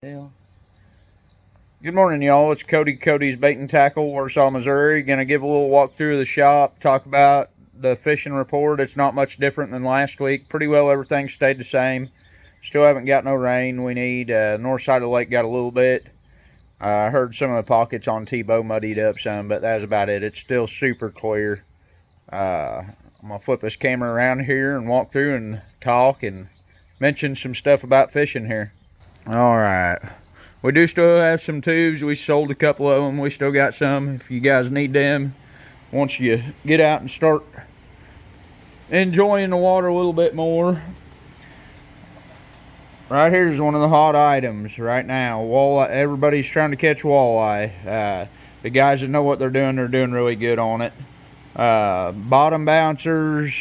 Yeah. Good morning, y'all. It's Cody's Bait and Tackle, Warsaw, Missouri. Going to give a little walkthrough of the shop, talk about the fishing report. It's not much different than last week. Pretty well everything stayed the same. Still haven't got no rain. We need north side of the lake got a little bit. I heard some of the pockets on Tebow muddied up some, but that's about it. It's still super clear. I'm going to flip this camera around here and walk through and talk and mention some stuff about fishing here. All right. We do still have some tubes. We sold a couple of them. We still got some if you guys need them. Once you get out and start enjoying the water a little bit more. Right here is one of the hot items right now. Walleye. Everybody's trying to catch walleye. The guys that know what they're doing really good on it. Bottom bouncers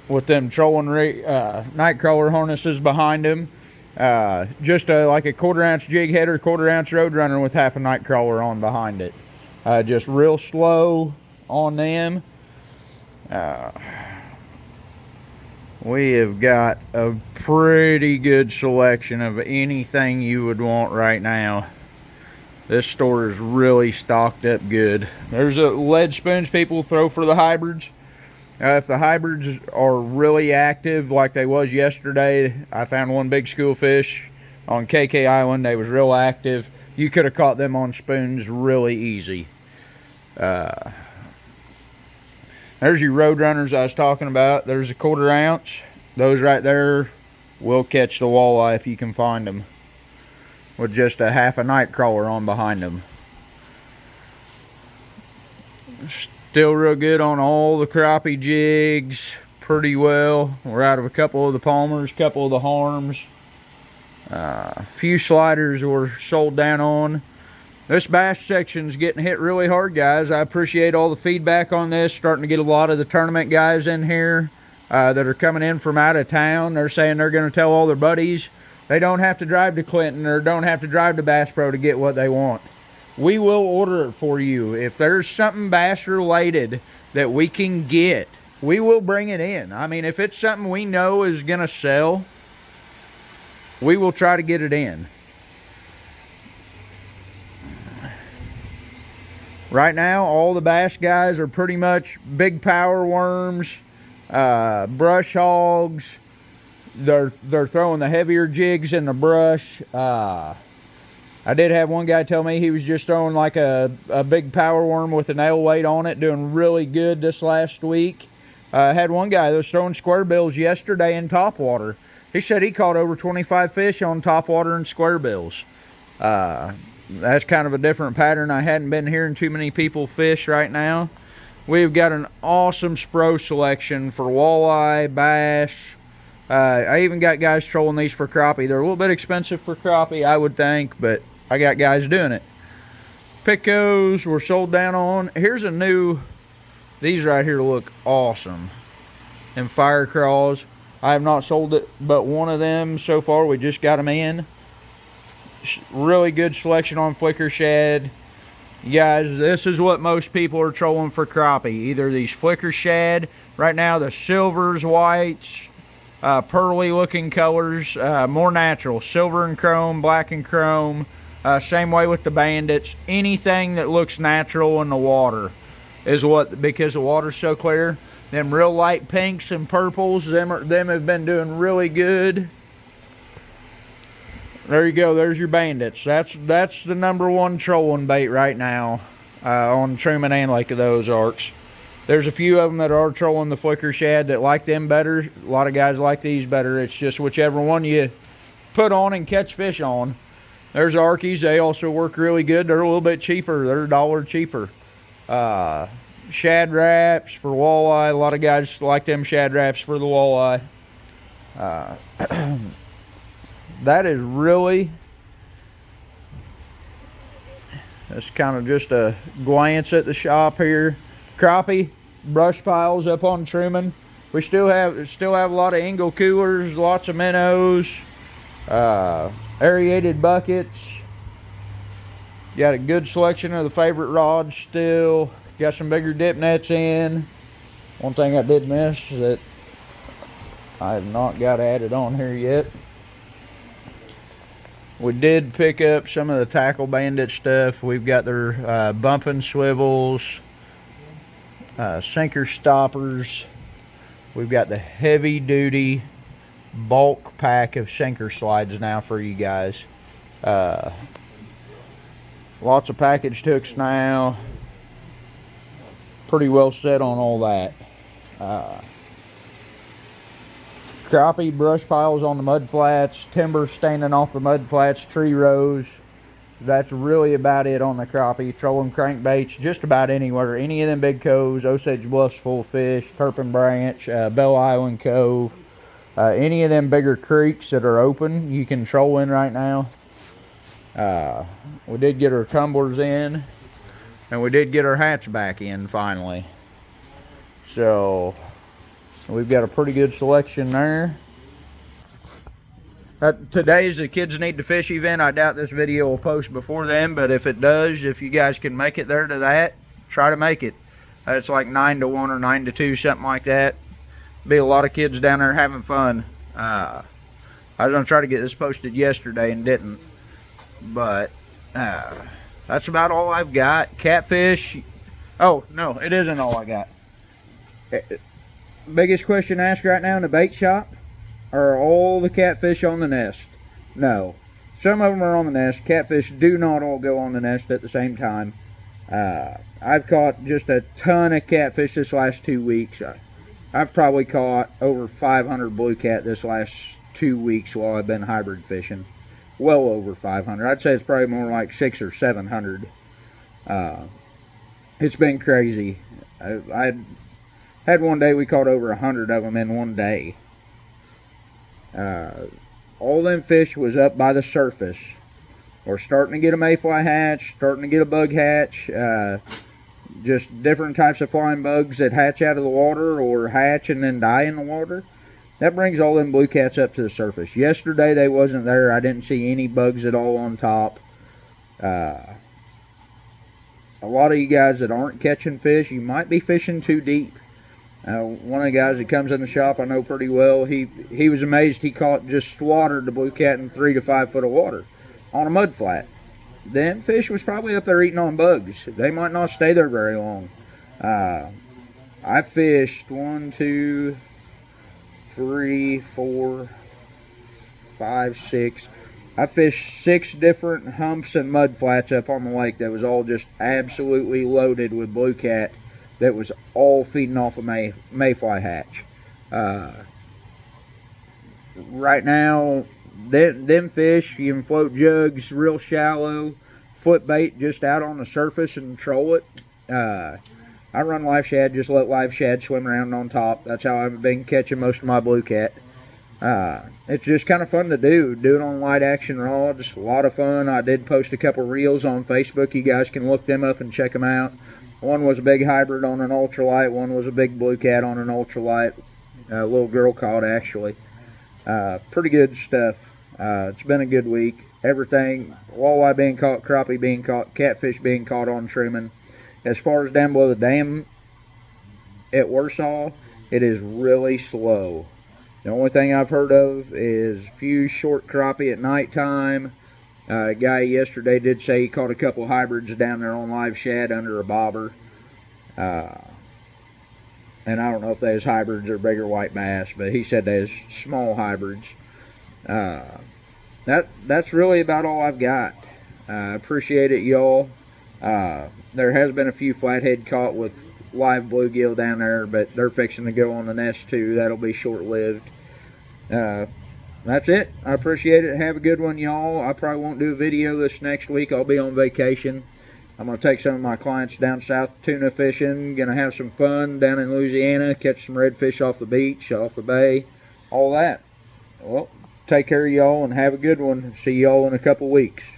with them trolling night crawler harnesses behind them. Just like a 1/4 ounce jig header, 1/4 ounce Roadrunner with half a night crawler on behind it. Just real slow on them. We have got a pretty good selection of anything you would want right now. This store is really stocked up good. There's a lead spoons people throw for the hybrids. If the hybrids are really active like they was yesterday, I found one big schoolfish on KK Island. They was real active. You could have caught them on spoons really easy. There's your Roadrunners I was talking about. There's a 1/4 ounce. Those right there will catch the walleye if you can find them, with just a half a night crawler on behind them. Still real good on all the crappie jigs, pretty well. We're out of a couple of the Palmers, couple of the Harms. A few sliders were sold down on. This bass section's getting hit really hard, guys. I appreciate all the feedback on this. Starting to get a lot of the tournament guys in here that are coming in from out of town. They're saying they're going to tell all their buddies they don't have to drive to Clinton or don't have to drive to Bass Pro to get what they want. We will order it for you. If there's something bass related that we can get, we will bring it in. I mean, if it's something we know is going to sell, we will try to get it in. Right now, all the bass guys are pretty much big power worms, brush hogs. They're throwing the heavier jigs in the brush. I did have one guy tell me he was just throwing like a big power worm with a nail weight on it, doing really good this last week. I had one guy that was throwing square bills yesterday in topwater. He said he caught over 25 fish on topwater and square bills. That's kind of a different pattern. I hadn't been hearing too many people fish right now. We've got an awesome Spro selection for walleye, bass. I even got guys trolling these for crappie. They're a little bit expensive for crappie, I would think, but I got guys doing it. Picos were sold down on. Here's a new, these right here look awesome. And fire craws. I have not sold it but one of them so far. We just got them in. Really good selection on flicker shad. You guys, this is what most people are trolling for crappie. Either these flicker shad, right now the silvers, whites, pearly looking colors, more natural, silver and chrome, black and chrome. Same way with the bandits. Anything that looks natural in the water is what, because the water's so clear. Them real light pinks and purples, them have been doing really good. There you go, there's your bandits. That's the #1 trolling bait right now on Truman and Lake of the Ozarks. There's a few of them that are trolling the flicker shad that like them better. A lot of guys like these better. It's just whichever one you put on and catch fish on. There's Arkies. They also work really good. They're a little bit cheaper. They're $1 cheaper. Shad wraps for walleye. A lot of guys like them shad wraps for the walleye. That is really, that's kind of just a glance at the shop here. Crappie brush piles up on Truman. We still have a lot of Engel coolers, lots of minnows, aerated buckets. Got a good selection of the favorite rods still. Got some bigger dip nets in. One thing I did miss that I have not got added on here yet. We did pick up some of the Tackle Bandit stuff. We've got their bumping swivels, sinker stoppers. We've got the heavy duty bulk pack of sinker slides now for you guys. Lots of package hooks now. Pretty well set on all that. Crappie brush piles on the mud flats, timber standing off the mud flats, tree rows. That's really about it on the crappie. Trolling crankbaits just about anywhere. Any of them big coves, Osage Bluffs full fish, Turpin Branch, Bell Island Cove. Any of them bigger creeks that are open, you can troll in right now. We did get our tumblers in, and we did get our hats back in finally. So we've got a pretty good selection there. Today's the Kids Need to Fish event. I doubt this video will post before then, but if it does, if you guys can make it there to that, try to make it. It's like 9 to 1 or 9 to 2, something like that. Be a lot of kids down there having fun. I was going to try to get this posted yesterday and didn't. But that's about all I've got. Catfish. Oh, no, it isn't all I got. Biggest question asked right now in the bait shop: are all the catfish on the nest? No. Some of them are on the nest. Catfish do not all go on the nest at the same time. I've caught just a ton of catfish this last 2 weeks. I've probably caught over 500 blue cat this last 2 weeks while I've been hybrid fishing. Well over 500. I'd say it's probably more like 600 or 700. It's been crazy. I had one day we caught over 100 of them in one day. All them fish was up by the surface. We're starting to get a mayfly hatch, starting to get a bug hatch. Just different types of flying bugs that hatch out of the water or hatch and then die in the water. That brings all them blue cats up to the surface. Yesterday they wasn't there. I didn't see any bugs at all on top. A lot of you guys that aren't catching fish, you might be fishing too deep. One of the guys that comes in the shop I know pretty well, he was amazed he caught, just slaughtered the blue cat in 3 to 5 foot of water on a mud flat. Then fish was probably up there eating on bugs. They might not stay there very long. I fished 1, 2, 3, 4, 5, 6. I fished 6 different humps and mud flats up on the lake that was all just absolutely loaded with blue cat that was all feeding off a mayfly hatch. Right now, them fish, you can float jugs real shallow, foot bait just out on the surface and troll it. I run live shad, just let live shad swim around on top. That's how I've been catching most of my blue cat. It's just kind of fun to do it on light action rods. A lot of fun. I did post a couple reels on Facebook. You guys can look them up and check them out. One was a big hybrid on an ultralight. One was a big blue cat on an ultralight. A little girl caught, actually. Pretty good stuff. It's been a good week. Everything, walleye being caught, crappie being caught, catfish being caught on trimming. As far as down below the dam at Warsaw, it is really slow. The only thing I've heard of is a few short crappie at nighttime. A guy yesterday did say he caught a couple hybrids down there on live shad under a bobber. And I don't know if they was hybrids or bigger white bass, but he said they was small hybrids. That's really about all I've got. Appreciate it, y'all. There has been a few flathead caught with live bluegill down there, but they're fixing to go on the nest too. That'll be short-lived. That's it. I appreciate it. Have a good one, y'all. I probably won't do a video this next week. I'll be on vacation. I'm going to take some of my clients down south tuna fishing. Going to have some fun down in Louisiana. Catch some redfish off the beach, off the bay. All that. Well, take care of y'all and have a good one. See y'all in a couple weeks.